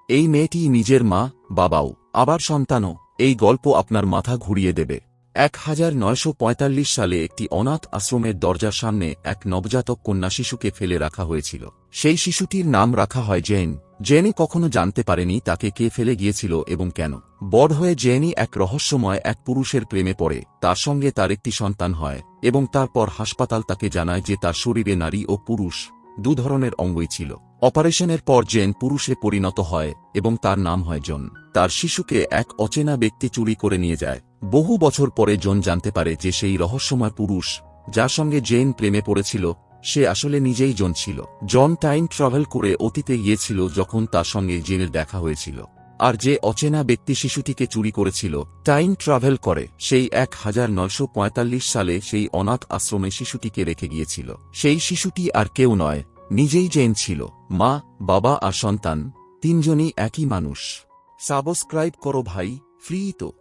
এই মেয়েটি নিজের মা, বাবাও, আবার সন্তানও। এই গল্প আপনার মাথা ঘুরিয়ে দেবে। 1945 সালে একটি অনাথ আশ্রমের দরজার সামনে এক নবজাতক কন্যা শিশুকে ফেলে রাখা হয়েছিল। সেই শিশুটির নাম রাখা হয় জেন। জেনি কখনো জানতে পারেনি তাকে কে ফেলে গিয়েছিল এবং কেন। বড় হয়ে জেনি এক রহস্যময় এক পুরুষের প্রেমে পড়ে, তার সঙ্গে তার একটি সন্তান হয় এবং তারপর হাসপাতাল তাকে জানায় যে তার শরীরে নারী ও পুরুষ দু ধরনের অঙ্গই ছিল। অপারেশনের পর জেন পুরুষে পরিণত হয় এবং তার নাম হয় জন। তার শিশুকে এক অচেনা ব্যক্তি চুরি করে নিয়ে যায়। বহু বছর পরে জন জানতে পারে যে সেই রহস্যময় পুরুষ যার সঙ্গে জেন প্রেমে পড়েছিল সে আসলে নিজেই জন ছিল। জন টাইম ট্রাভেল করে অতীতে গিয়েছিল যখন তার সঙ্গে জেনের দেখা হয়েছিল। আর যে অচেনা ব্যক্তি শিশুটিকে চুরি করেছিল টাইম ট্রাভেল করে সেই 1945 সালে সেই অনাথ আশ্রমে শিশুটিকে রেখে গিয়েছিল। সেই শিশুটি আর কেউ নয়, নিজেই জেন ছিল। মা, বাবা আর সন্তান তিনজনই একই মানুষ। সাবস্ক্রাইব করো ভাই, ফ্রি তো।